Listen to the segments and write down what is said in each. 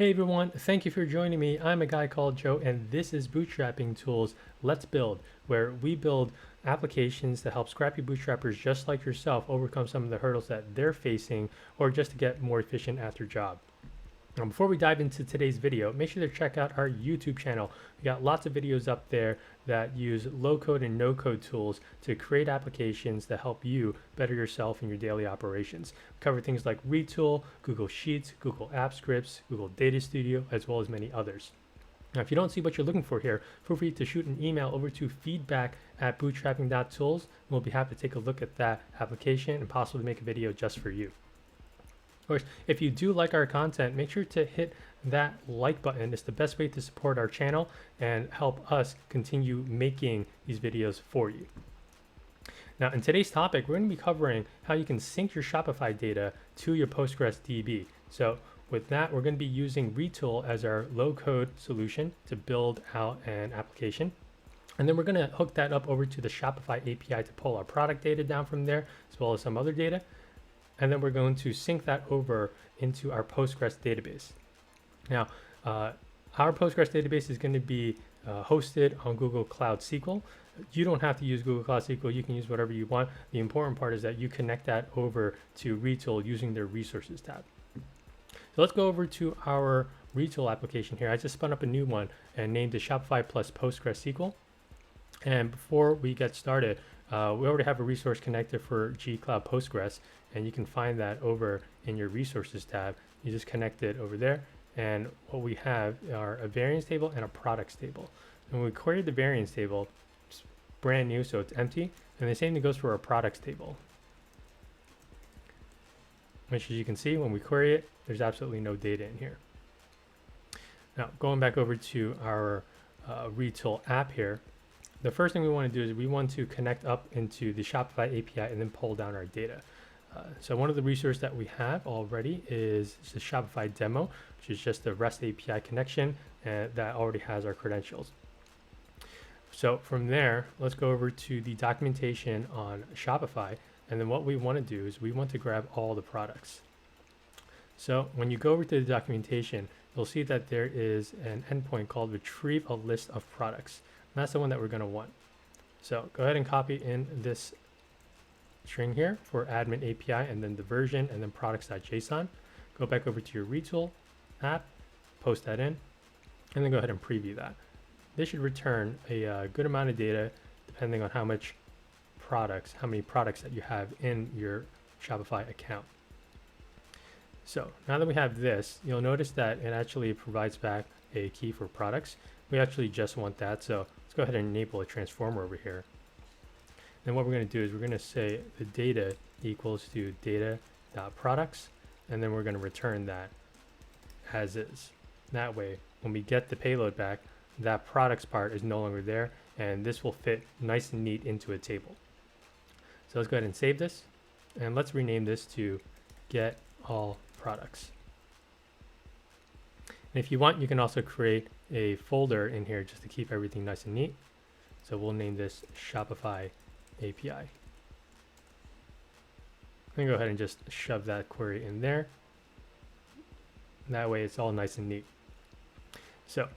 Hey everyone, thank you for joining me. I'm a guy called Joe and this is Bootstrapping Tools Let's Build, where we build applications to help scrappy bootstrappers just like yourself overcome some of the hurdles that they're facing or just to get more efficient at their job. Now, before we dive into today's video, make sure to check out our YouTube channel. We got lots of videos up there that use low code and no code tools to create applications that help you better yourself in your daily operations. We cover things like Retool, Google Sheets, Google Apps Scripts, Google Data Studio, as well as many others. Now, if you don't see what you're looking for here, feel free to shoot an email over to feedback@bootstrapping.tools, and we'll be happy to take a look at that application and possibly make a video just for you. Of course, if you do like our content, make sure to hit that like button. It's the best way to support our channel and help us continue making these videos for you. Now, in today's topic, we're going to be covering how you can sync your Shopify data to your Postgres DB. So with that, we're going to be using Retool as our low-code solution to build out an application. And then we're going to hook that up over to the Shopify API to pull our product data down from there, as well as some other data. And then we're going to sync that over into our Postgres database. Now, our Postgres database is going to be hosted on Google Cloud SQL. You don't have to use Google Cloud SQL. You can use whatever you want. The important part is that you connect that over to Retool using their resources tab. So let's go over to our Retool application here. I just spun up a new one and named it Shopify plus Postgres SQL. And before we get started, we already have a resource connected for G Cloud Postgres, and you can find that over in your resources tab. You just connect it over there, and what we have are a variance table and a products table. And when we query the variance table, it's brand new, so it's empty, and the same thing goes for our products table. Which, as you can see, when we query it, there's absolutely no data in here. Now, going back over to our Retool app here, the first thing we want to do is we want to connect up into the Shopify API and then pull down our data. So one of the resources that we have already is the Shopify demo, which is just the REST API connection that already has our credentials. So from there, let's go over to the documentation on Shopify. And then what we want to do is we want to grab all the products. So when you go over to the documentation, you'll see that there is an endpoint called retrieve a list of products. And that's the one that we're going to want. So go ahead and copy in this string here for admin API and then the version and then products.json. Go back over to your Retool app, post that in, and then go ahead and preview that. This should return a good amount of data depending on how many products that you have in your Shopify account. So now that we have this, you'll notice that it actually provides back a key for products. We actually just want that, so let's go ahead and enable a transformer over here. And what we're going to do is we're going to say the data equals to data.products, and then we're going to return that as is. That way, when we get the payload back, that products part is no longer there, and this will fit nice and neat into a table. So let's go ahead and save this, and let's rename this to get all products. And if you want, you can also create a folder in here just to keep everything nice and neat. So we'll name this Shopify API. And go ahead and just shove that query in there. That way it's all nice and neat. So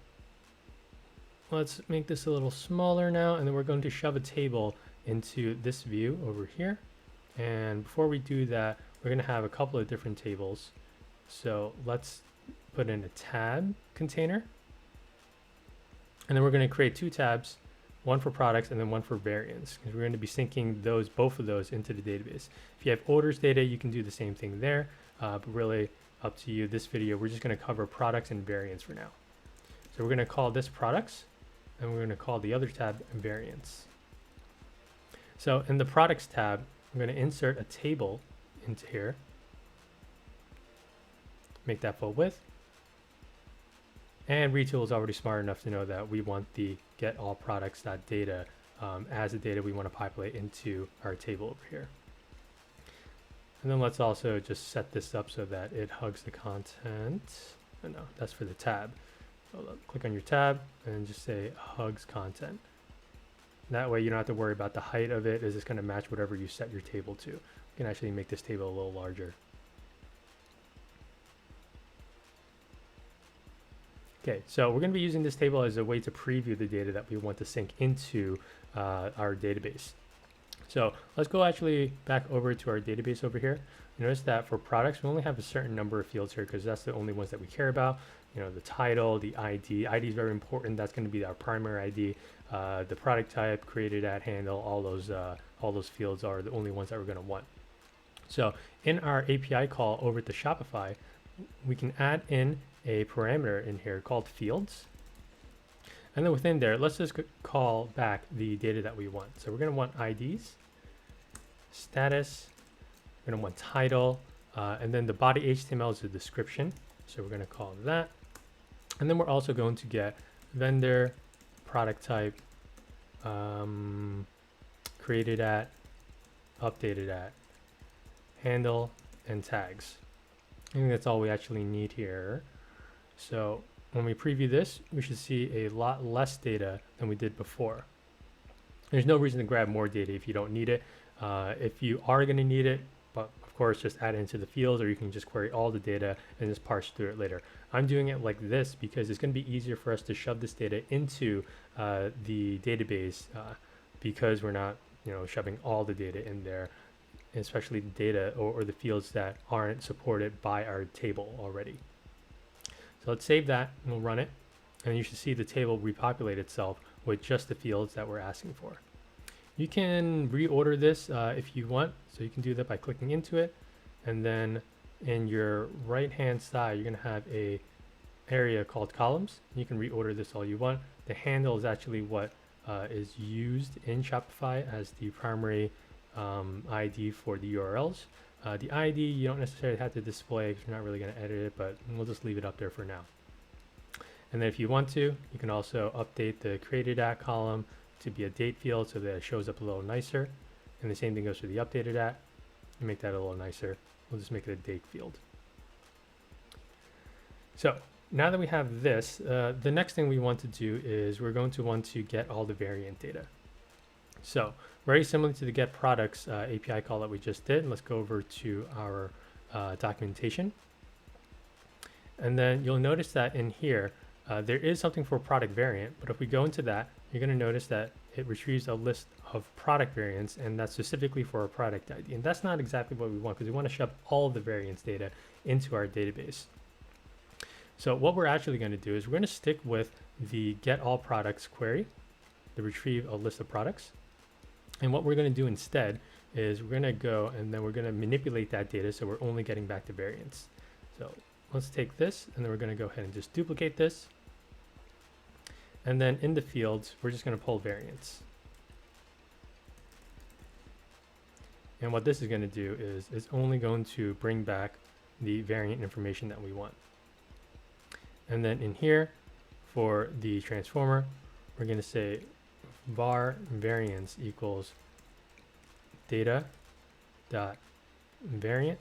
let's make this a little smaller now, and then we're going to shove a table into this view over here. And before we do that, we're going to have a couple of different tables. So let's put in a tab container. And then we're going to create two tabs, one for products and then one for variants, because we're going to be syncing both of those into the database. If you have orders data, you can do the same thing there, but really up to you. This video, we're just going to cover products and variants for now. So we're going to call this products, and we're going to call the other tab variants. So in the products tab, I'm going to insert a table into here, make that full width. And Retool is already smart enough to know that we want the get all products.data as the data we want to populate into our table over here. And then let's also just set this up so that it hugs the content. Oh, no, that's for the tab. So click on your tab and just say hugs content. That way you don't have to worry about the height of it. Is this going to match whatever you set your table to? You can actually make this table a little larger. Okay, so we're going to be using this table as a way to preview the data that we want to sync into our database. So let's go actually back over to our database over here. Notice that for products, we only have a certain number of fields here because that's the only ones that we care about. You know, the title, the ID. ID is very important. That's going to be our primary ID. The product type, created at, handle, all those fields are the only ones that we're going to want. So in our API call over to Shopify, we can add in a parameter in here called fields. And then within there, let's just call back the data that we want. So we're going to want IDs, status, we're going to want title, and then the body HTML is the description. So we're going to call that. And then we're also going to get vendor, product type, created at, updated at, handle, and tags. I think that's all we actually need here. So when we preview this, we should see a lot less data than we did before. There's no reason to grab more data if you don't need it. If you are going to need it, but of course, just add it into the fields, or you can just query all the data and just parse through it later. I'm doing it like this because it's going to be easier for us to shove this data into the database because we're not, shoving all the data in there, especially the data or the fields that aren't supported by our table already. So let's save that and we'll run it. And you should see the table repopulate itself with just the fields that we're asking for. You can reorder this if you want. So you can do that by clicking into it. And then in your right-hand side, you're going to have a area called columns. You can reorder this all you want. The handle is actually what is used in Shopify as the primary ID for the URLs. The ID you don't necessarily have to display because you're not really going to edit it, but we'll just leave it up there for now. And then if you want to, you can also update the created at column to be a date field so that it shows up a little nicer. And the same thing goes for the updated at. You make that a little nicer. We'll just make it a date field. So now that we have this, the next thing we want to do is we're going to want to get all the variant data. So very similar to the get products API call that we just did. Let's go over to our documentation. And then you'll notice that in here, there is something for product variant, but if we go into that, you're going to notice that it retrieves a list of product variants, and that's specifically for a product ID. And that's not exactly what we want because we want to shove all of the variants data into our database. So what we're actually going to do is we're going to stick with the get all products query to retrieve a list of products. And what we're going to do instead is we're going to go and then we're going to manipulate that data so we're only getting back the variants. So let's take this and then we're going to go ahead and just duplicate this. And then in the fields, we're just going to pull variants. And what this is going to do is it's only going to bring back the variant information that we want. And then in here for the transformer, we're going to say var variance equals data dot variant,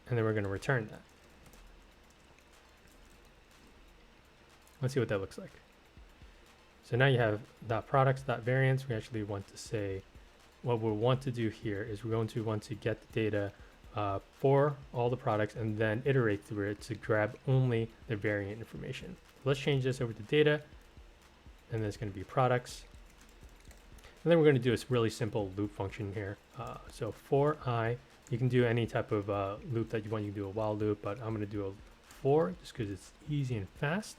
and then we're going to return that. Let's see what that looks like. So now you have dot products dot variants. We actually want to say what we want to do here is we're going to want to get the data for all the products and then iterate through it to grab only the variant information. Let's change this over to data, and then it's going to be products. And then we're going to do this really simple loop function here. So for I, you can do any type of loop that you want. You can do a while loop, but I'm going to do a for just because it's easy and fast.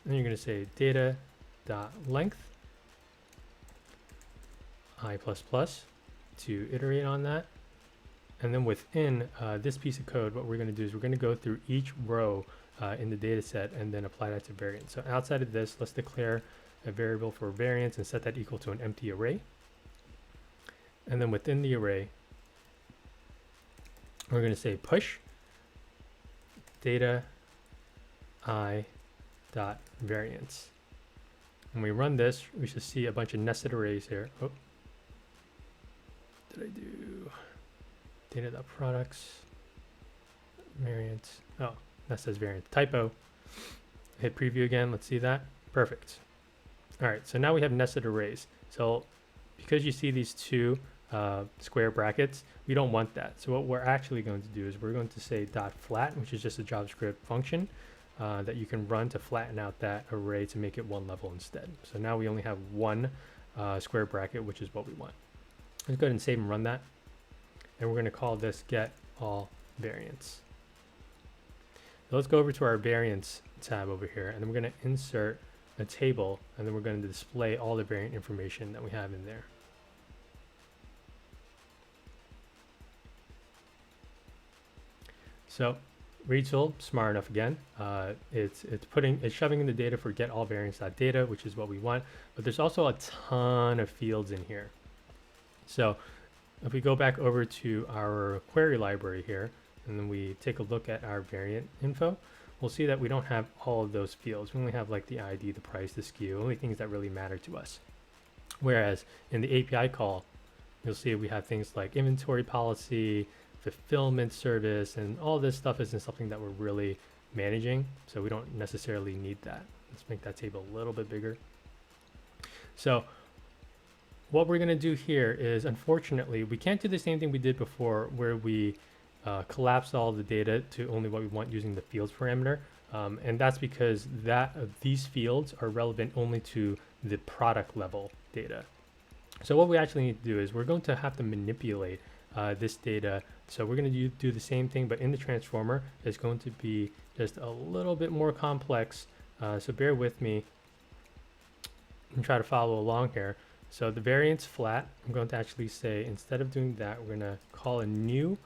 And then you're going to say data dot length I++ to iterate on that. And then within this piece of code, what we're going to do is we're going to go through each row in the data set and then apply that to variance. So outside of this, let's declare a variable for variance and set that equal to an empty array. And then within the array, we're going to say push data I dot variance. When we run this, we should see a bunch of nested arrays here. Oh, did I do data dot products variance? Oh, that says variance typo. Hit preview again. Let's see that. Perfect. All right, so now we have nested arrays. So because you see these two square brackets. We don't want that. So what we're actually going to do is we're going to say dot flat, which is just a JavaScript function that you can run to flatten out that array to make it one level instead. So now we only have one square bracket, which is what we want. Let's go ahead and save and run that. And we're going to call this get all variants. So let's go over to our variants tab over here, and then we're going to insert a table, and then we're going to display all the variant information that we have in there. So Retool, smart enough again. It's shoving in the data for get all variants.data, which is what we want, but there's also a ton of fields in here. So if we go back over to our query library here, and then we take a look at our variant info, we'll see that we don't have all of those fields. We only have like the ID, the price, the SKU, only things that really matter to us. Whereas in the API call, you'll see we have things like inventory policy, fulfillment service, and all this stuff isn't something that we're really managing, so we don't necessarily need that. Let's make that table a little bit bigger. So what we're going to do here is, unfortunately, we can't do the same thing we did before where we collapsed all the data to only what we want using the fields parameter. And that's because these fields are relevant only to the product level data. So what we actually need to do is we're going to have to manipulate this data. So we're going to do the same thing, but in the transformer, it's going to be just a little bit more complex. So bear with me and try to follow along here. So the variance flat, I'm going to actually say, instead of doing that, we're going to call a new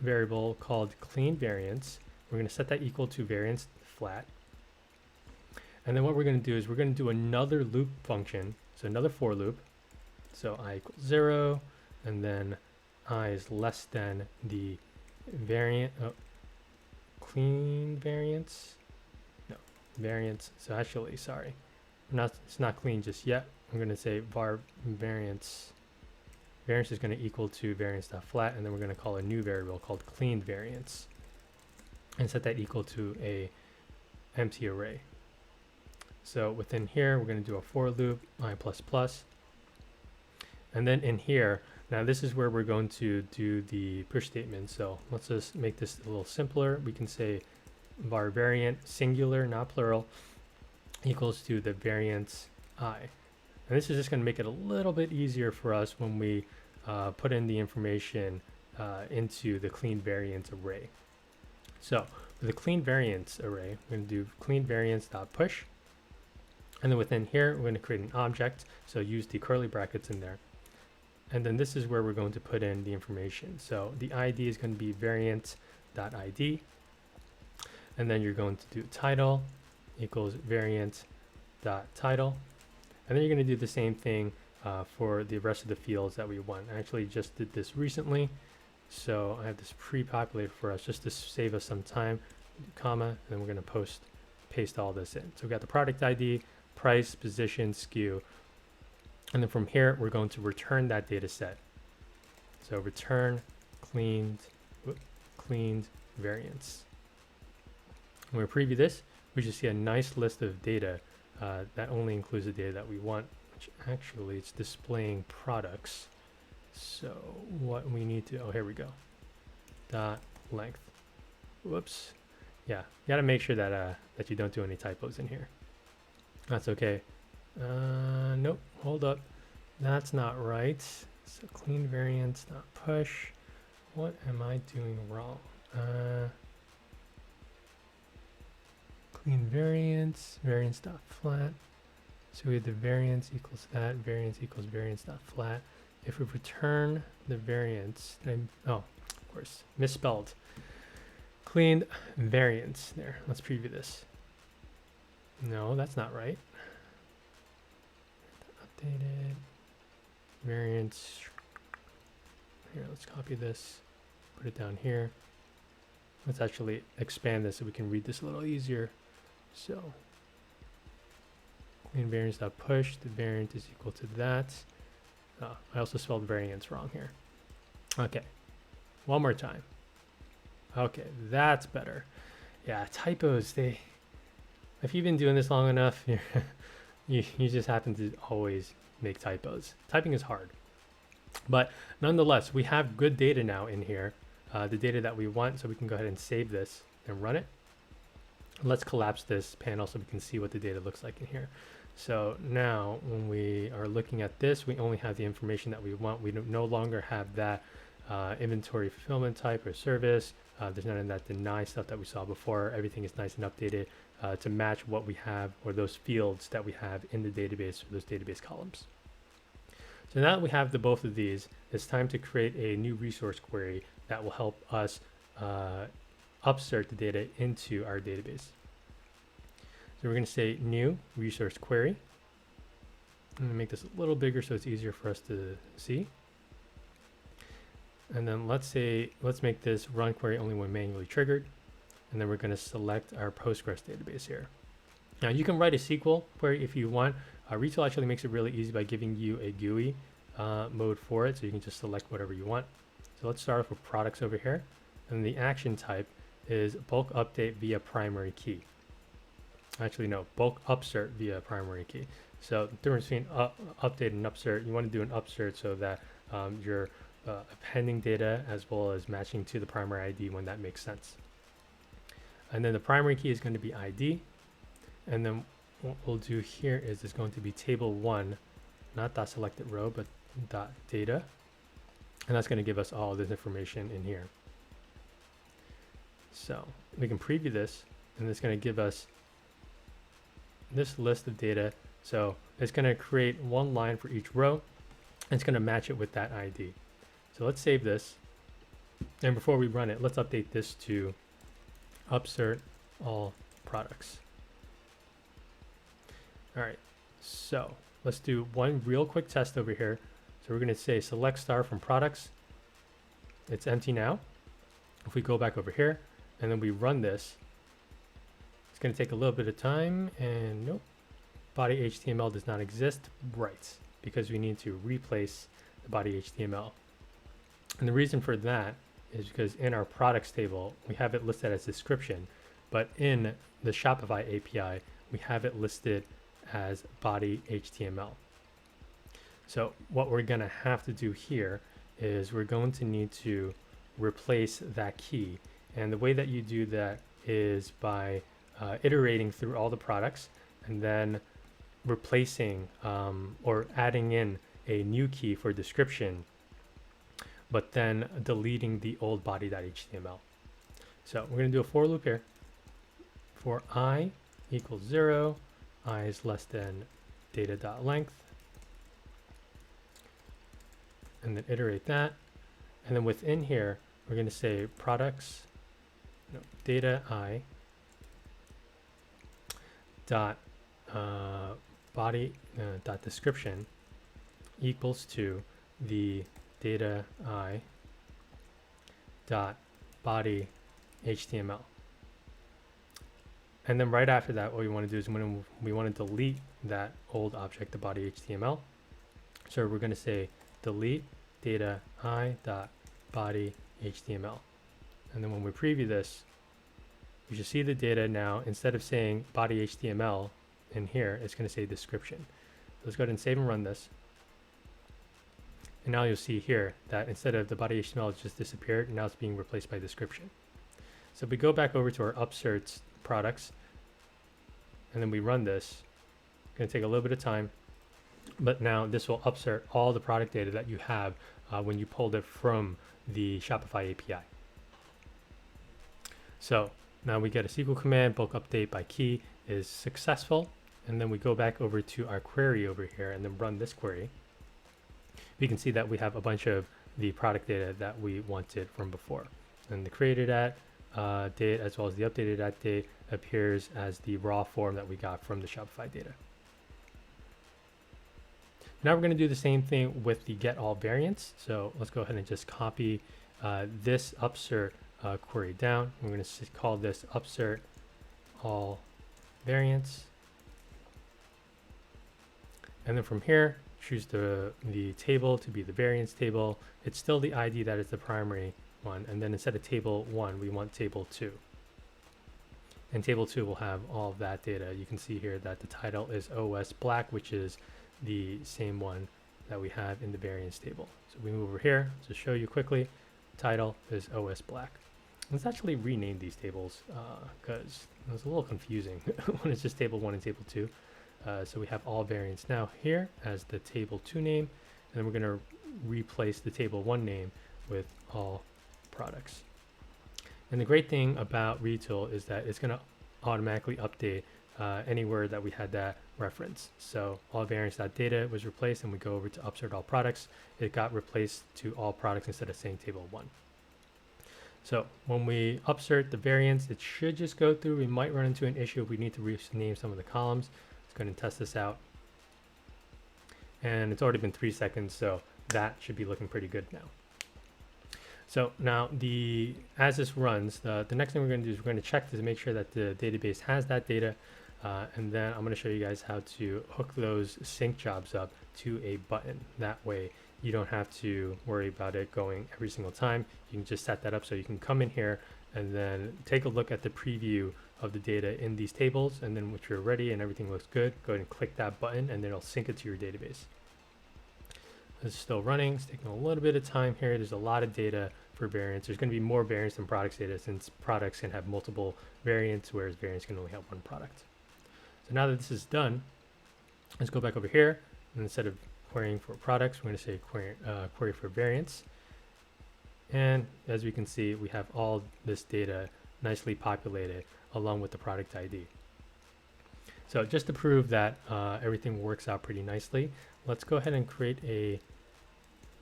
variable called clean variance. We're going to set that equal to variance flat. And then what we're going to do is we're going to do another loop function. So another for loop. So I equals 0, and then I is less than the variant, clean variance. No, variance. So actually, sorry, it's not clean just yet. I'm going to say var variance. Variance is going to equal to variance.flat, and then we're going to call a new variable called clean variance and set that equal to a empty array. So within here, we're going to do a for loop, I++. And then in here, now this is where we're going to do the push statement. So let's just make this a little simpler. We can say var variant, singular, not plural, equals to the variance I. And this is just going to make it a little bit easier for us when we put in the information into the clean variance array. So for the clean variance array, we're going to do clean variance.push. And then within here, we're going to create an object. So use the curly brackets in there. And then this is where we're going to put in the information. So the ID is going to be variant.id. And then you're going to do title equals variant.title. And then you're going to do the same thing for the rest of the fields that we want. I actually just did this recently. So I have this pre-populated for us just to save us some time, comma, and then we're going to paste all this in. So we got the product ID, price, position, SKU. And then from here, we're going to return that data set. So return cleaned variants. When we preview this, we should see a nice list of data that only includes the data that we want, which actually it's displaying products. So what we need to, oh, here we go. Dot length. Whoops. Yeah, you gotta make sure that that you don't do any typos in here. That's okay. Nope, hold up. That's not right. So clean variance, not push. What am I doing wrong? Clean variance, variance.flat. So we have the variance equals that, variance equals variance.flat. If we return the variance, oh, of course, misspelled. Cleaned variance. There, let's preview this. No, that's not right. Updated variance. Here, let's copy this, put it down here. Let's actually expand this so we can read this a little easier. So clean variance.push, the variant is equal to that. Oh, I also spelled variance wrong here. Okay, one more time. Okay, that's better. Yeah, typos, if you've been doing this long enough, you just happen to always make typos. Typing is hard. But nonetheless, we have good data now in here, the data that we want. So we can go ahead and save this and run it. Let's collapse this panel so we can see what the data looks like in here. So now when we are looking at this, we only have the information that we want. We no longer have that inventory fulfillment type or service. There's none of that deny stuff that we saw before. Everything is nice and updated to match what we have, or those fields that we have in the database, or those database columns. So now that we have both of these, it's time to create a new resource query that will help us upsert the data into our database. So we're going to say new resource query. I'm going to make this a little bigger so it's easier for us to see. And then let's make this run query only when manually triggered. And then we're going to select our Postgres database here. Now you can write a SQL query if you want. Retool actually makes it really easy by giving you a GUI mode for it, so you can just select whatever you want. So let's start off with products over here. And the action type is bulk update via primary key. Actually, no, bulk upsert via primary key. So the difference between update and upsert, you want to do an upsert so that you're appending data as well as matching to the primary ID when that makes sense. And then the primary key is going to be ID. And then what we'll do here is it's going to be table one, not dot selected row, but dot data. And that's going to give us all this information in here. So we can preview this, and it's going to give us this list of data. So it's going to create one line for each row, and it's going to match it with that ID. So let's save this. And before we run it, let's update this to upsert all products. All right, so let's do one real quick test over here. So we're going to say select star from products. It's empty now. If we go back over here and then we run this, it's going to take a little bit of time, and nope, body HTML does not exist. Right, because we need to replace the body HTML. And the reason for that is because in our products table, we have it listed as description, but in the Shopify API, we have it listed as body HTML. So what we're going to have to do here is we're going to need to replace that key. And the way that you do that is by iterating through all the products and then replacing or adding in a new key for description, but then deleting the old body.html. So we're going to do a for loop here. For I equals 0, I is less than data.length, and then iterate that. And then within here, we're going to say products, no, data I dot body dot description equals to the data I dot body HTML. And then right after that, what we want to do is we want to delete that old object, the body HTML. So we're going to say delete data I dot body HTML. And then when we preview this, you should see the data now. Instead of saying body HTML in here, it's going to say description. Let's go ahead and save and run this. And now you'll see here that instead of the body HTML, it's just disappeared, and now it's being replaced by description. So if we go back over to our upserts products, and then we run this, it's going to take a little bit of time, but now this will upsert all the product data that you have when you pulled it from the Shopify API. So now we get a SQL command, bulk update by key is successful, and then we go back over to our query over here and then run this query. We can see that we have a bunch of the product data that we wanted from before. And the created at date as well as the updated at date appears as the raw form that we got from the Shopify data. Now we're going to do the same thing with the get all variants. So let's go ahead and just copy this upsert query down. We're going to call this upsert all variants. And then from here, choose the table to be the variance table. It's still the ID that is the primary one. And then instead of table 1, we want table 2. And table 2 will have all of that data. You can see here that the title is OS Black, which is the same one that we have in the variance table. So we move over here to show you quickly. Title is OS Black. Let's actually rename these tables because it was a little confusing when it's just table 1 and table 2. So we have all variants now here as the table 2 name, and then we're going to replace the table 1 name with all products. And the great thing about Retool is that it's going to automatically update anywhere that we had that reference. So all variants.data was replaced, and we go over to upsert all products. It got replaced to all products instead of saying table 1. So when we upsert the variants, it should just go through. We might run into an issue if we need to rename some of the columns. Let's go ahead and test this out. And it's already been 3 seconds, so that should be looking pretty good now. So now as this runs, the next thing we're going to do is we're going to check to make sure that the database has that data. And then I'm going to show you guys how to hook those sync jobs up to a button. That way you don't have to worry about it going every single time. You can just set that up so you can come in here and then take a look at the preview of the data in these tables. And then when you're ready and everything looks good, go ahead and click that button and then it'll sync it to your database. It's still running. It's taking a little bit of time here. There's a lot of data for variants. There's going to be more variants than products data since products can have multiple variants, whereas variants can only have one product. So now that this is done, let's go back over here. And instead of querying for products, we're going to say query for variants. And as we can see, we have all this data nicely populated along with the product ID. So just to prove that everything works out pretty nicely, let's go ahead and create a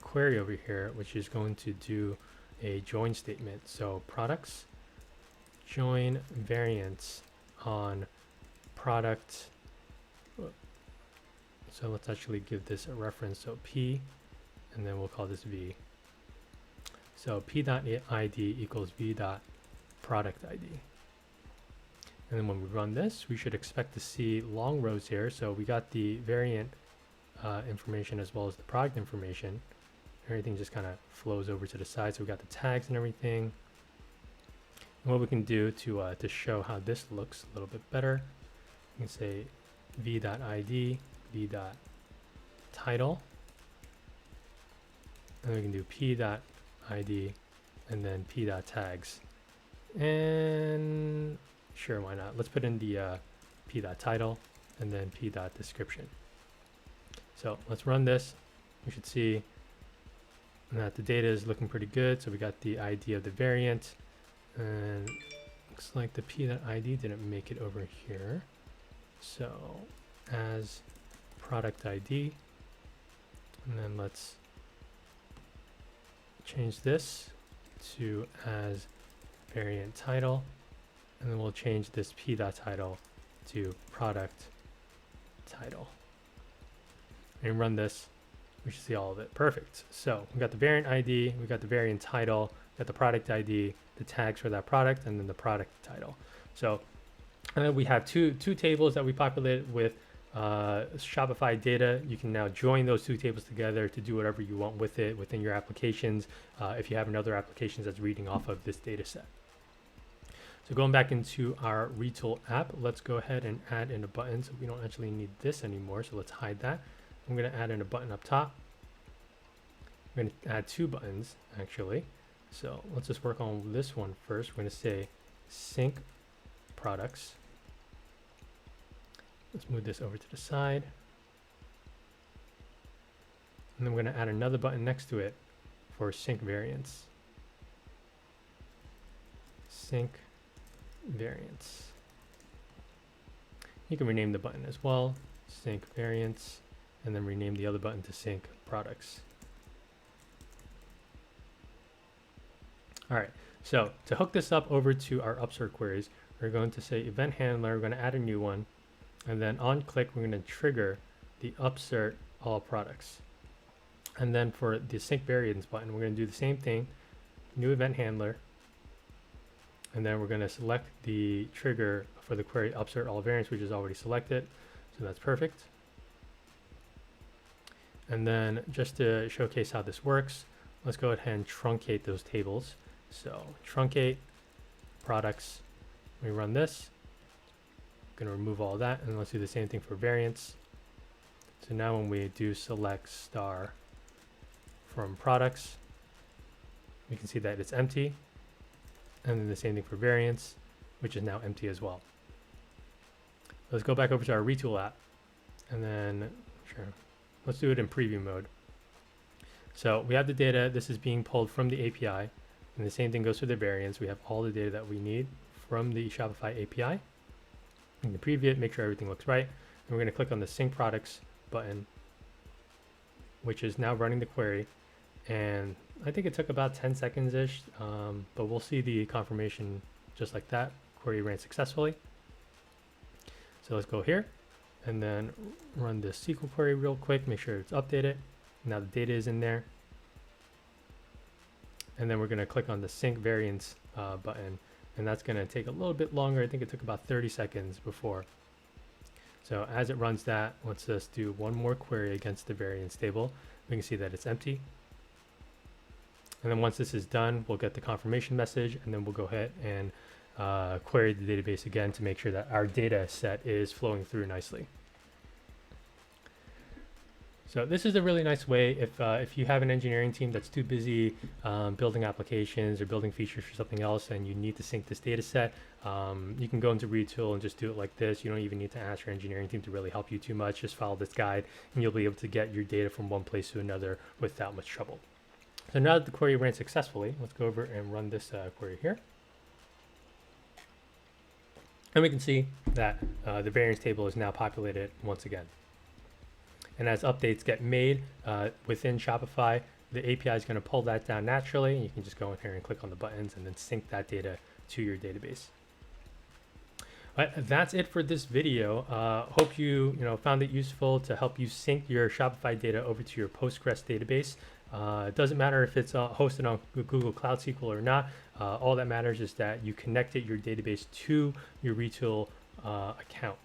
query over here, which is going to do a join statement. So products join variants on product. So let's actually give this a reference. So P, and then we'll call this V. So P.id equals V.product ID. And then when we run this, we should expect to see long rows here. So we got the variant information as well as the product information. Everything just kind of flows over to the side. So we got the tags and everything. And what we can do to show how this looks a little bit better, we can say v.id, v.title, and we can do p.id and then p.tags. And sure, why not? Let's put in the p.title and then p.description. So let's run this. We should see that the data is looking pretty good. So we got the ID of the variant, and looks like the p.id didn't make it over here. So as product ID, and then let's change this to as variant title, and then we'll change this p.title to product title and run this. We should see all of it. Perfect. So we got the variant ID, we got the variant title, we got the product ID, the tags for that product, and then the product title. So and then we have two tables that we populated with Shopify data. You can now join those two tables together to do whatever you want with it within your applications. If you have another applications that's reading off of this data set. So going back into our Retool app, let's go ahead and add in a button. So we don't actually need this anymore. So let's hide that. I'm going to add in a button up top. I'm going to add 2 buttons actually. So let's just work on this one first. We're going to say sync products. Let's move this over to the side. And then we're going to add another button next to it for sync variants. Sync variants. You can rename the button as well. Sync variants. And then rename the other button to sync products. All right, so to hook this up over to our upsert queries, we're going to say event handler, we're going to add a new one, and then on click, we're going to trigger the upsert all products. And then for the sync variants button, we're going to do the same thing, new event handler, and then we're going to select the trigger for the query upsert all variants, which is already selected. So that's perfect. And then just to showcase how this works, let's go ahead and truncate those tables. So truncate products, we run this, I'm going to remove all that, and let's do the same thing for variants. So now when we do select star from products, we can see that it's empty. And then the same thing for variants, which is now empty as well. Let's go back over to our Retool app, and then let's do it in preview mode. So we have the data. This is being pulled from the API, and the same thing goes for the variants. We have all the data that we need from the Shopify API. You can preview it, make sure everything looks right. And we're going to click on the Sync Products button, which is now running the query. And I think it took about 10 seconds-ish, but we'll see the confirmation just like that. Query ran successfully. So let's go here and then run the SQL query real quick, make sure it's updated. Now the data is in there. And then we're going to click on the Sync Variants button, and that's going to take a little bit longer. I think it took about 30 seconds before. So as it runs that, let's just do one more query against the variance table. We can see that it's empty. And then once this is done, we'll get the confirmation message, and then we'll go ahead and query the database again to make sure that our data set is flowing through nicely. So this is a really nice way if you have an engineering team that's too busy building applications or building features for something else and you need to sync this data set, you can go into Retool and just do it like this. You don't even need to ask your engineering team to really help you too much. Just follow this guide and you'll be able to get your data from one place to another without much trouble. So now that the query ran successfully, let's go over and run this query here. And we can see that the variance table is now populated once again. And as updates get made within Shopify, the API is going to pull that down naturally. And you can just go in here and click on the buttons and then sync that data to your database. But that's it for this video. Hope you found it useful to help you sync your Shopify data over to your Postgres database. It doesn't matter if it's hosted on Google Cloud SQL or not. All that matters is that you connected your database to your Retool account.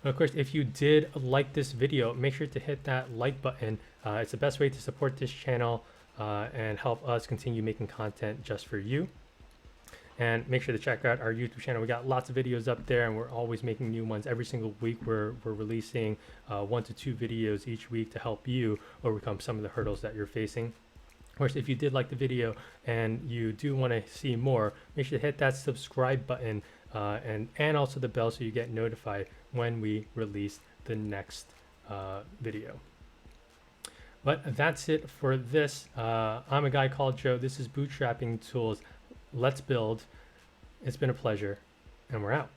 And of course, if you did like this video, make sure to hit that like button. It's the best way to support this channel and help us continue making content just for you. And make sure to check out our YouTube channel. We got lots of videos up there, and we're always making new ones every single week. We're releasing 1 to 2 videos each week to help you overcome some of the hurdles that you're facing. Of course, if you did like the video and you do want to see more, make sure to hit that subscribe button and also the bell so you get notified when we release the next video. But that's it for this. I'm a guy called Joe. This is Bootstrapping Tools. Let's build. It's been a pleasure, and we're out.